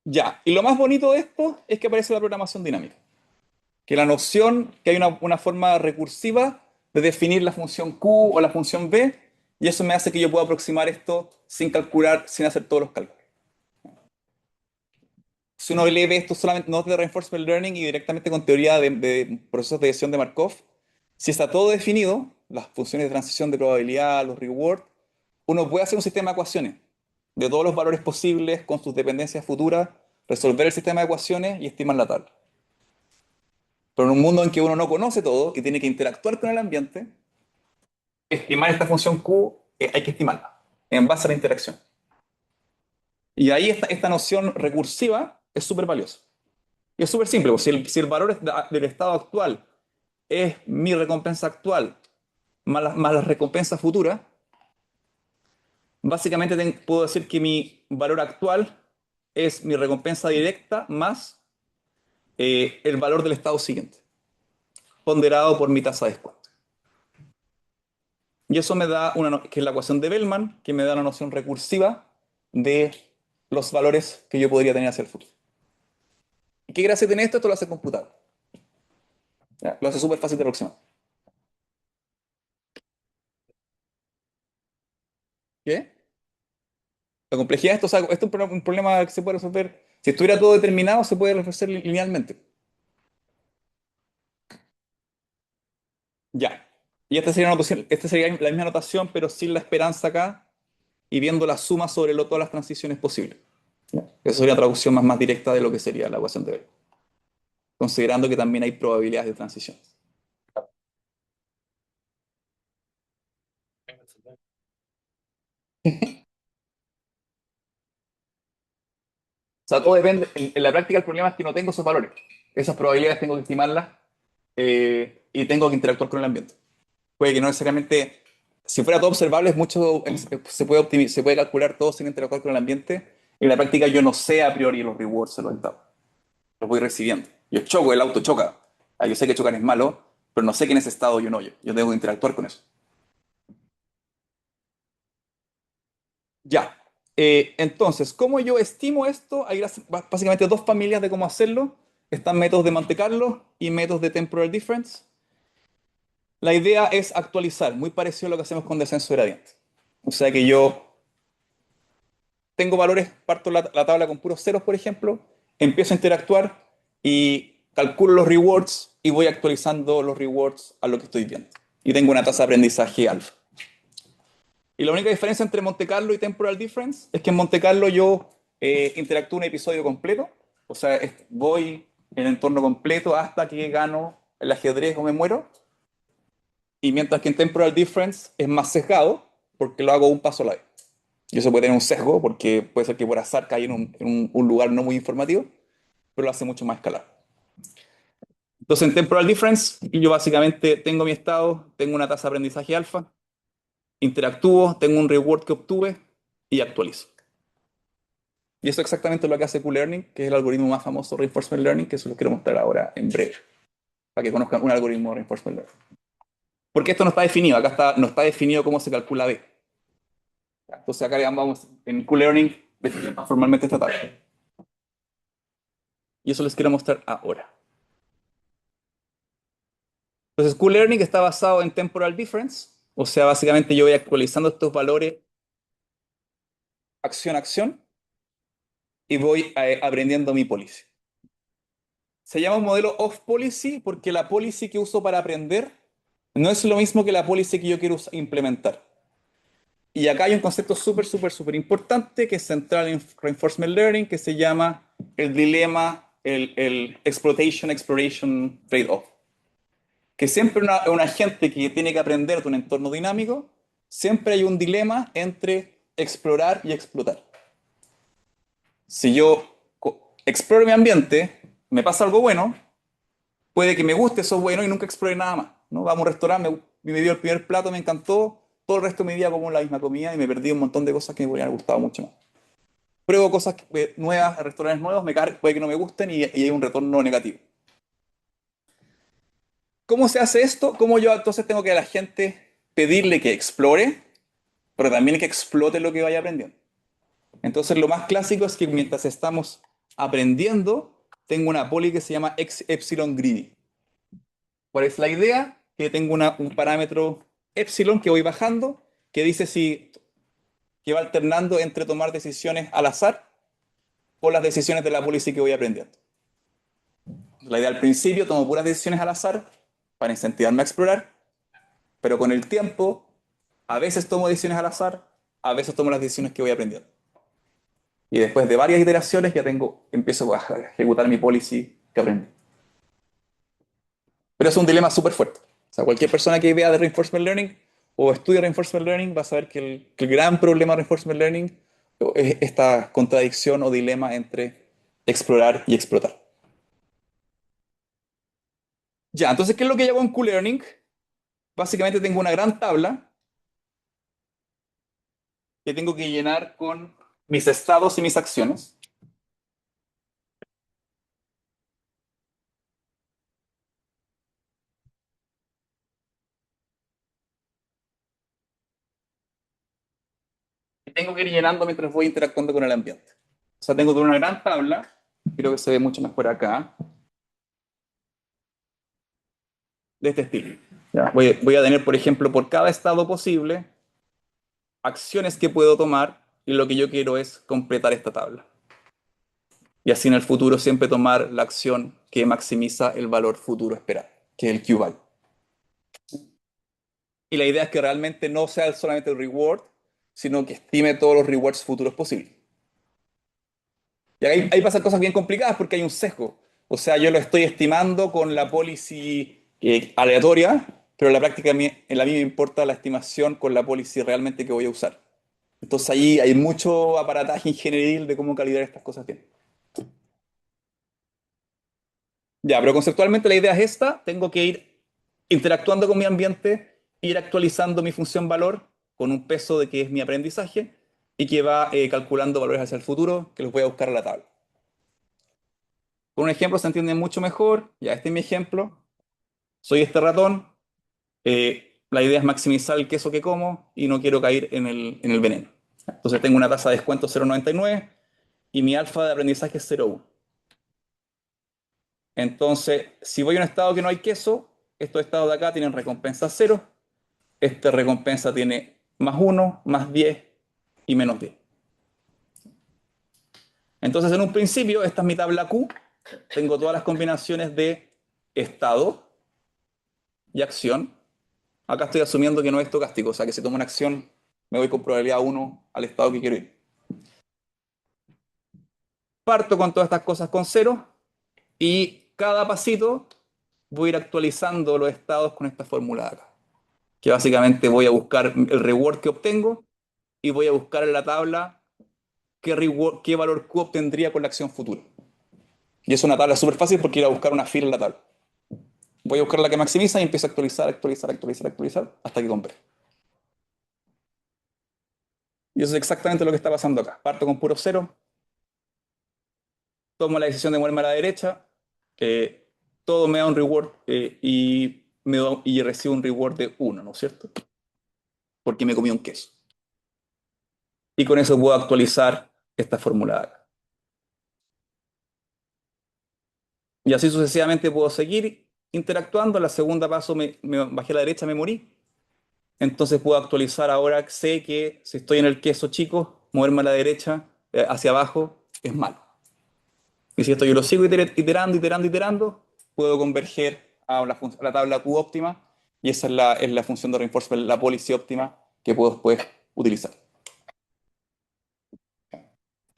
Ya, y lo más bonito de esto es que aparece la programación dinámica. Que la noción, que hay una forma recursiva de definir la función Q o la función B, y eso me hace que yo pueda aproximar esto sin calcular, sin hacer todos los cálculos. Si uno lee esto solamente no de reinforcement learning y directamente con teoría de procesos de decisión de Markov, si está todo definido, las funciones de transición de probabilidad, los rewards, uno puede hacer un sistema de ecuaciones de todos los valores posibles con sus dependencias futuras, resolver el sistema de ecuaciones y estimar la tabla. Pero en un mundo en que uno no conoce todo y tiene que interactuar con el ambiente, estimar esta función Q hay que estimarla en base a la interacción. Y ahí esta noción recursiva es súper valiosa. Y es súper simple, pues, si el valor del estado actual es mi recompensa actual más las recompensas futuras, básicamente puedo decir que mi valor actual es mi recompensa directa más el valor del estado siguiente, ponderado por mi tasa de descuento. Y eso me da que es la ecuación de Bellman, que me da una noción recursiva de los valores que yo podría tener hacia el futuro. ¿Y qué gracia tiene esto? Esto lo hace computable. ¿Ya? Lo hace súper fácil de aproximar. ¿Qué? La complejidad de esto, o sea, esto es un problema que se puede resolver. Si estuviera todo determinado, se puede resolver linealmente. Ya. Y esta sería la misma notación, pero sin la esperanza acá y viendo la suma sobre todas las transiciones posibles. ¿Ya? Esa sería la traducción más directa de lo que sería la ecuación de Bell, considerando que también hay probabilidades de transición. O sea, todo depende. En la práctica el problema es que no tengo esos valores. Esas probabilidades tengo que estimarlas y tengo que interactuar con el ambiente. Puede que no necesariamente, si fuera todo observable, se puede calcular todo sin interactuar con el ambiente. En la práctica yo no sé a priori los rewards de los estados. Los voy recibiendo. Yo choco, el auto choca. Yo sé que chocar es malo, pero no sé que en ese estado yo no. Yo tengo que interactuar con eso. Ya. Entonces, ¿cómo yo estimo esto? Hay básicamente dos familias de cómo hacerlo. Están métodos de Monte Carlo y métodos de temporal difference. La idea es actualizar, muy parecido a lo que hacemos con descenso gradiente. O sea que yo tengo valores, parto la tabla con puros ceros, por ejemplo, empiezo a interactuar y calculo los rewards y voy actualizando los rewards a lo que estoy viendo. Y tengo una tasa de aprendizaje alfa. Y la única diferencia entre Monte Carlo y Temporal Difference es que en Monte Carlo yo interactúo un episodio completo, o sea, voy en el entorno completo hasta que gano el ajedrez o me muero, y mientras que en Temporal Difference es más sesgado, porque lo hago un paso a la vez. Y eso puede tener un sesgo, porque puede ser que por azar caiga en un lugar no muy informativo, pero lo hace mucho más escalar. Entonces, en Temporal Difference, yo básicamente tengo mi estado, tengo una tasa de aprendizaje alfa, interactúo, tengo un reward que obtuve y actualizo. Y eso es exactamente lo que hace Q-Learning, que es el algoritmo más famoso de Reinforcement Learning, que eso lo quiero mostrar ahora en breve, para que conozcan un algoritmo de Reinforcement Learning. Porque esto no está definido, no está definido cómo se calcula B. Entonces acá vamos en Q-Learning definimos formalmente esta tabla. Y eso les quiero mostrar ahora. Entonces Q-Learning está basado en Temporal Difference, o sea, básicamente yo voy actualizando estos valores acción a acción y voy aprendiendo mi policy. Se llama un modelo off policy porque la policy que uso para aprender no es lo mismo que la policy que yo quiero implementar. Y acá hay un concepto súper importante que es central en Reinforcement Learning, que se llama el dilema, el exploration trade-off. Que siempre un agente que tiene que aprender de un entorno dinámico, siempre hay un dilema entre explorar y explotar. Si yo exploro mi ambiente, me pasa algo bueno, puede que me guste eso bueno y nunca explore nada más, ¿no? Vamos a un restaurante, me dio el primer plato, me encantó, todo el resto de mi día como la misma comida y me perdí un montón de cosas que me podrían haber gustado mucho más. Pruebo cosas nuevas, restaurantes nuevos, puede que no me gusten y hay un retorno negativo. ¿Cómo se hace esto? ¿Cómo yo entonces tengo que a la gente pedirle que explore, pero también que explote lo que vaya aprendiendo? Entonces lo más clásico es que mientras estamos aprendiendo, tengo una poli que se llama epsilon greedy. ¿Cuál es la idea? Que tengo un parámetro epsilon que voy bajando, que dice si que va alternando entre tomar decisiones al azar o las decisiones de la policy que voy aprendiendo. La idea al principio tomo puras decisiones al azar para incentivarme a explorar, pero con el tiempo a veces tomo decisiones al azar, a veces tomo las decisiones que voy aprendiendo. Y después de varias iteraciones ya empiezo a ejecutar mi policy que aprendí. Pero es un dilema súper fuerte. O sea, cualquier persona que vea de Reinforcement Learning o estudie Reinforcement Learning va a saber que el gran problema de Reinforcement Learning es esta contradicción o dilema entre explorar y explotar. Ya, entonces, ¿qué es lo que yo hago en Q-Learning? Básicamente tengo una gran tabla que tengo que llenar con mis estados y mis acciones. Y tengo que ir llenando mientras voy interactuando con el ambiente. O sea, tengo toda una gran tabla, creo que se ve mucho mejor acá, de este estilo. Ya, voy a tener, por ejemplo, por cada estado posible, acciones que puedo tomar y lo que yo quiero es completar esta tabla. Y así en el futuro siempre tomar la acción que maximiza el valor futuro esperado, que es el Q-value. Y la idea es que realmente no sea solamente el reward, sino que estime todos los rewards futuros posibles. Y ahí pasan cosas bien complicadas porque hay un sesgo. O sea, yo lo estoy estimando con la policy aleatoria, pero en la práctica en la mí me importa la estimación con la policy realmente que voy a usar. Entonces ahí hay mucho aparataje ingenieril de cómo calibrar estas cosas bien. Ya, pero conceptualmente la idea es esta. Tengo que ir interactuando con mi ambiente, ir actualizando mi función valor con un peso de que es mi aprendizaje y que va calculando valores hacia el futuro que los voy a buscar a la tabla. Con un ejemplo se entiende mucho mejor. Ya, este es mi ejemplo. Soy este ratón. La idea es maximizar el queso que como y no quiero caer en el veneno. Entonces tengo una tasa de descuento 0,99 y mi alfa de aprendizaje es 0,1. Entonces, si voy a un estado que no hay queso, estos estados de acá tienen recompensa 0. Esta recompensa tiene +1, +10 y -10. Entonces, en un principio, esta es mi tabla Q. Tengo todas las combinaciones de estado y acción. Acá estoy asumiendo que no es estocástico, o sea que si tomo una acción, me voy con probabilidad 1 al estado que quiero ir. Parto con todas estas cosas con 0 y cada pasito voy a ir actualizando los estados con esta fórmula de acá. Que básicamente voy a buscar el reward que obtengo y voy a buscar en la tabla qué valor Q obtendría con la acción futura. Y es una tabla súper fácil porque ir a buscar una fila en la tabla. Voy a buscar la que maximiza y empiezo a actualizar, actualizar, actualizar, actualizar hasta que compre. Y eso es exactamente lo que está pasando acá. Parto con puro 0, tomo la decisión de moverme a la derecha, todo me da un reward y recibo un reward de 1, ¿no es cierto? Porque me comí un queso. Y con eso puedo actualizar esta fórmula de acá. Y así sucesivamente puedo seguir interactuando. En la segunda paso me bajé a la derecha, me morí. Entonces puedo actualizar ahora. Sé que si estoy en el queso chico, moverme a la derecha, hacia abajo, es malo. Y si esto yo lo sigo iterando, iterando, iterando, puedo converger a la tabla Q óptima. Y esa es la función de reinforcement, la policy óptima que puedo después utilizar.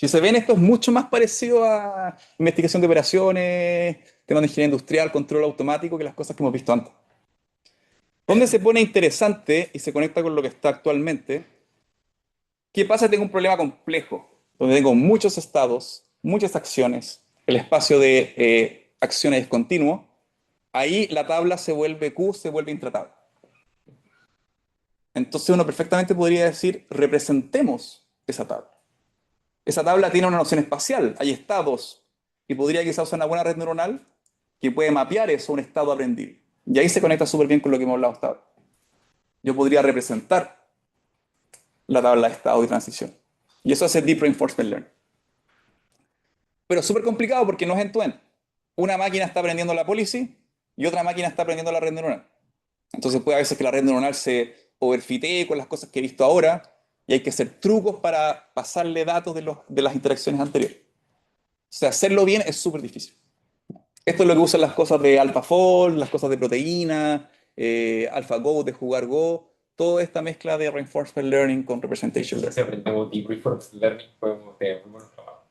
Si se ven, esto es mucho más parecido a investigación de operaciones, temas de ingeniería industrial, control automático, que las cosas que hemos visto antes. Donde se pone interesante y se conecta con lo que está actualmente, ¿Qué pasa si tengo un problema complejo? Donde tengo muchos estados, muchas acciones, el espacio de acciones es continuo. Ahí la tabla se vuelve Q, se vuelve intratable. Entonces uno perfectamente podría decir, representemos esa tabla. Esa tabla tiene una noción espacial, hay estados, y podría quizás usar una buena red neuronal que puede mapear eso a un estado aprendible. Y ahí se conecta súper bien con lo que hemos hablado hasta ahora. Yo podría representar la tabla de estado y transición. Y eso hace Deep Reinforcement Learning. Pero es súper complicado porque no es end-to-end. Una máquina está aprendiendo la policy y otra máquina está aprendiendo la red neuronal. Entonces puede a veces que la red neuronal se overfitee con las cosas que he visto ahora y hay que hacer trucos para pasarle datos de las interacciones anteriores. O sea, hacerlo bien es súper difícil. Esto es lo que usan las cosas de AlphaFold, las cosas de proteína, AlphaGo, de jugar Go, toda esta mezcla de Reinforcement Learning con Representation Learning. Si aprendemos Deep Reinforcement Learning, podemos tener muy buenos trabajos.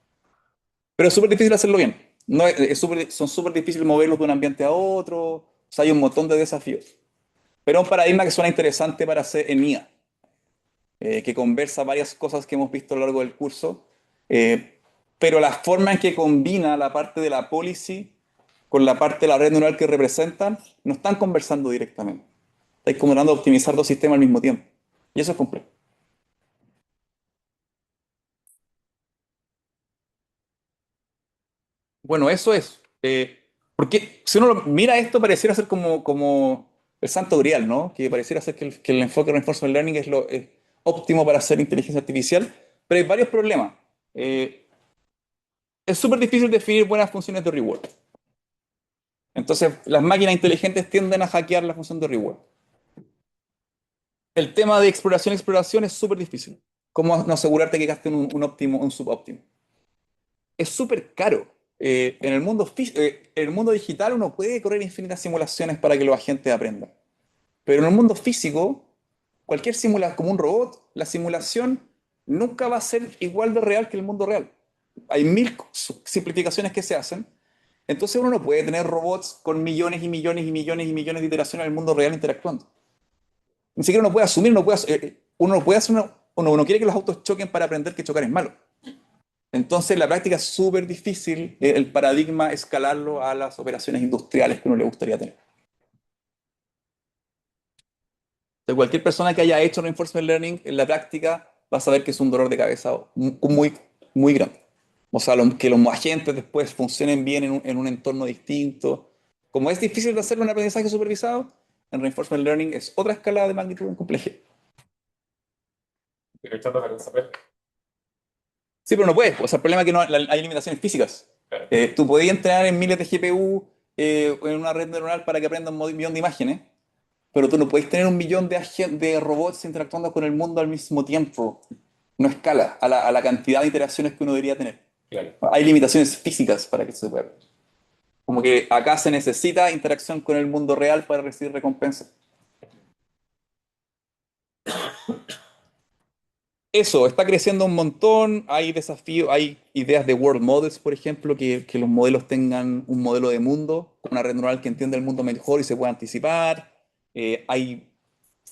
Pero es súper difícil hacerlo bien. No, son súper difíciles moverlos de un ambiente a otro. O sea, hay un montón de desafíos. Pero es un paradigma que suena interesante para hacer en IA, que conversa varias cosas que hemos visto a lo largo del curso. Pero la forma en que combina la parte de la policy con la parte de la red neural que representan, no están conversando directamente. Estáis como tratando de optimizar dos sistemas al mismo tiempo. Y eso es complejo. Bueno, eso es. Porque si uno mira esto, pareciera ser como el santo grial, ¿no? Que pareciera ser que el enfoque de Reinforcement Learning es lo óptimo para hacer inteligencia artificial, pero hay varios problemas. Eh, es súper difícil definir buenas funciones de reward. Entonces, las máquinas inteligentes tienden a hackear la función de reward. El tema de exploración es súper difícil. ¿Cómo no asegurarte que gasten un óptimo, un subóptimo? Es súper caro. En el mundo digital uno puede correr infinitas simulaciones para que los agentes aprendan. Pero en el mundo físico, cualquier simulación, como un robot, la simulación nunca va a ser igual de real que el mundo real. Hay mil simplificaciones que se hacen. Entonces uno no puede tener robots con millones y millones y millones y millones de iteraciones en el mundo real interactuando. Ni siquiera uno puede asumir, uno no puede hacer uno quiere que los autos choquen para aprender que chocar es malo. Entonces, en la práctica es súper difícil el paradigma escalarlo a las operaciones industriales que uno le gustaría tener. De cualquier persona que haya hecho Reinforcement Learning en la práctica va a saber que es un dolor de cabeza muy, muy grande. O sea, que los agentes después funcionen bien en un entorno distinto. Como es difícil de hacerlo en aprendizaje supervisado, en Reinforcement Learning es otra escala de magnitud en complejidad. Pero echando para saber. Sí, pero no puedes. O sea, el problema es que hay limitaciones físicas. Claro. Tú podías entrenar en miles de GPU en una red neuronal para que aprenda un millón de imágenes, pero tú no puedes tener un millón de robots interactuando con el mundo al mismo tiempo. No escala a la cantidad de interacciones que uno debería tener. Claro. Hay limitaciones físicas para que eso se pueda. Como que acá se necesita interacción con el mundo real para recibir recompensas. Eso, está creciendo un montón, hay desafíos, hay ideas de world models, por ejemplo, que los modelos tengan un modelo de mundo, una red neural que entienda el mundo mejor y se pueda anticipar. Hay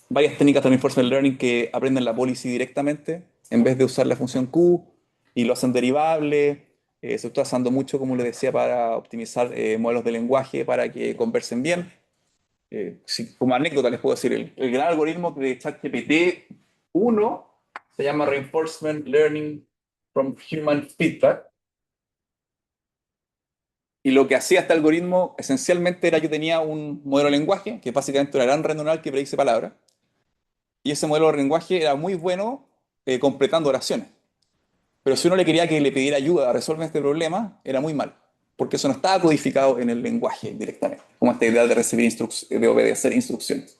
varias técnicas de reinforcement learning que aprenden la policy directamente en vez de usar la función Q y lo hacen derivable. Se está usando mucho, como les decía, para optimizar modelos de lenguaje para que conversen bien. Como anécdota les puedo decir, el gran algoritmo de ChatGPT 1 se llama Reinforcement Learning from Human Feedback. Y lo que hacía este algoritmo esencialmente era yo tenía un modelo de lenguaje, que básicamente era una gran red neuronal que predice palabras. Y ese modelo de lenguaje era muy bueno completando oraciones. Pero si uno le quería que le pidiera ayuda a resolver este problema, era muy mal. Porque eso no estaba codificado en el lenguaje directamente, como esta idea de obedecer instrucciones.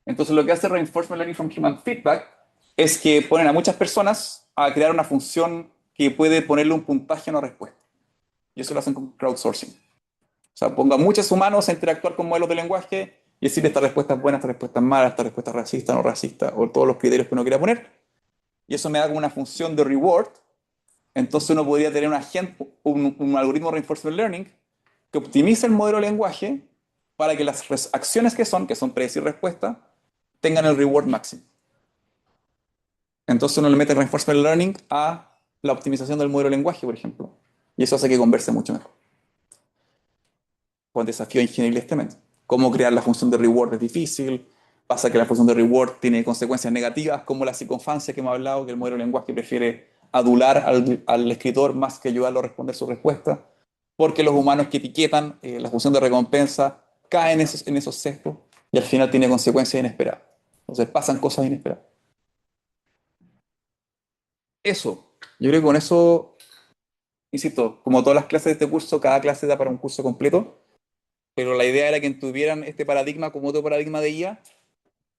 Entonces lo que hace Reinforcement Learning from Human Feedback es que ponen a muchas personas a crear una función que puede ponerle un puntaje a una respuesta. Y eso lo hacen con crowdsourcing. O sea, ponga a muchos humanos a interactuar con modelos de lenguaje y decir esta respuesta es buena, esta respuesta es mala, esta respuesta es racista, no racista, o todos los criterios que uno quiera poner. Y eso me da como una función de reward. Entonces uno podría tener un algoritmo de reinforcement learning que optimiza el modelo de lenguaje para que las acciones que son predecir respuesta, tengan el reward máximo. Entonces uno le mete reinforcement learning a la optimización del modelo de lenguaje, por ejemplo. Y eso hace que converse mucho mejor. Pues desafío ingenieriles tremendo. Cómo crear la función de reward es difícil. Pasa que la función de reward tiene consecuencias negativas, como la psicofancia que hemos hablado, que el modelo de lenguaje prefiere adular al escritor más que ayudarlo a responder su respuesta, porque los humanos que etiquetan la función de recompensa caen en esos sesgos y al final tiene consecuencias inesperadas. Entonces pasan cosas inesperadas. Eso, yo creo que con eso, insisto, como todas las clases de este curso, cada clase da para un curso completo, pero la idea era que tuvieran este paradigma como otro paradigma de IA,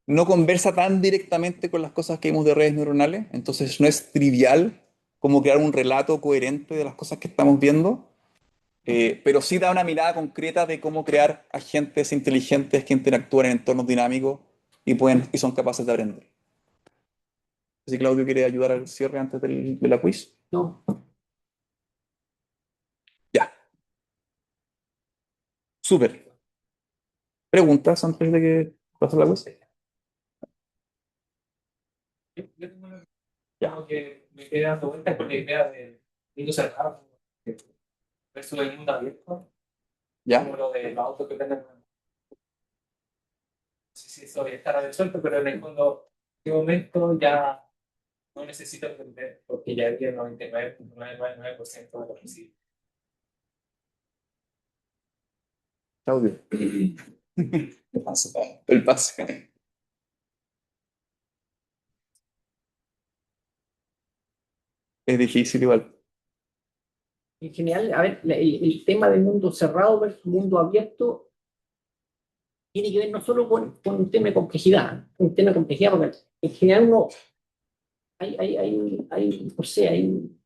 no conversa tan directamente con las cosas que vimos de redes neuronales, entonces no es trivial como crear un relato coherente de las cosas que estamos viendo, pero sí da una mirada concreta de cómo crear agentes inteligentes que interactúan en entornos dinámicos y son capaces de aprender. Así Claudio quiere ayudar al cierre antes de la quiz. No, Ya, súper. ¿Preguntas antes de que pase la quiz? Yo tengo una Ya, como que me quedé dando vueltas con la idea del mundo cerrado versus el mundo abierto, ya. como lo de los autos que venden. No sé si eso estará resuelto, pero en el fondo, en este momento ya no necesito entender, porque ya el 99.999% de lo que sí. Claudio. El pase. El pase. Es difícil igual. en general, a ver, el tema del mundo cerrado versus mundo abierto tiene que ver no solo con un tema de complejidad, porque en general uno, no sé, hay un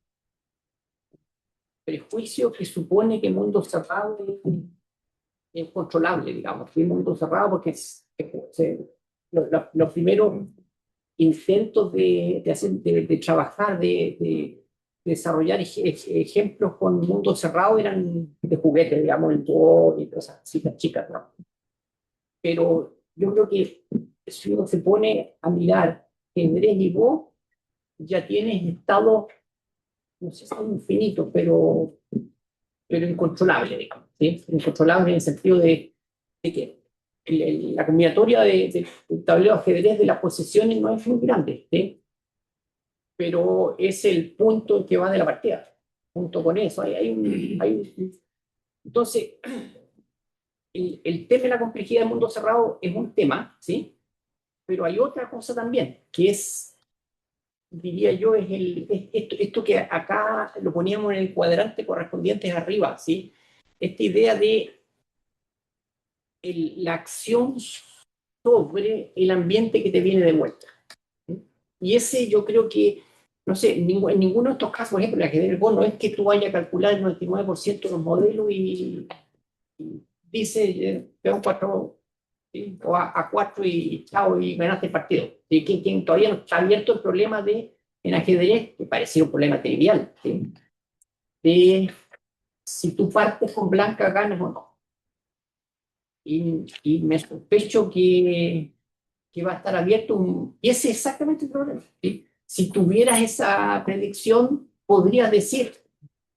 prejuicio que supone que el mundo cerrado es controlable, digamos, que el mundo cerrado porque los primeros intentos de trabajar, de desarrollar ejemplos con mundo cerrado eran de juguete, digamos, en todo y cosas así, las chicas, ¿no? Pero yo creo que si uno se pone a mirar ajedrez y Go, ya tienes estados, no sé si son infinitos, pero incontrolable, digamos, ¿sí? Incontrolable en el sentido de que la combinatoria del tablero de ajedrez de las posiciones no es muy grande, ¿sí? Pero es el punto que va de la partida. Junto con eso, entonces, el tema de la complejidad del mundo cerrado es un tema, ¿sí? Pero hay otra cosa también, que es, diría yo, esto que acá lo poníamos en el cuadrante correspondiente arriba, ¿sí? Esta idea de la acción sobre el ambiente que te viene de vuelta. Y ese yo creo que, no sé, en ninguno de estos casos, por ejemplo, el ajedrez Go, no es que tú vayas a calcular el 99% de los modelos y dice, pega un 4, ¿sí? O a 4 y chao, y ganaste el partido. ¿Sí? Quien todavía no está abierto el problema en ajedrez, que parecía un problema trivial, ¿sí? De si tú partes con blanca, ganas o no. Y me sospecho que va a estar abierto y ese es exactamente el problema, ¿sí? Si tuvieras esa predicción, podrías decir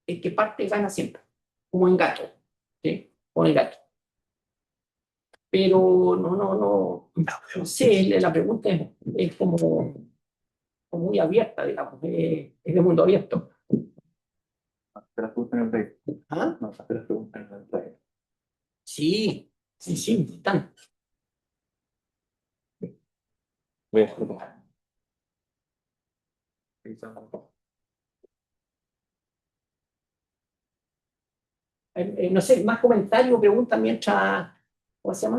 que parte gana siempre, como en gato, ¿sí? O en gato. Pero no sé, la pregunta es como muy abierta, digamos, es de mundo abierto. Te las preguntas en el break. ¿Ah? No, te las preguntas en el break. Sí, sí, sí, están. Voy a explicar. No sé, más comentarios, preguntas mientras, ¿cómo se llama?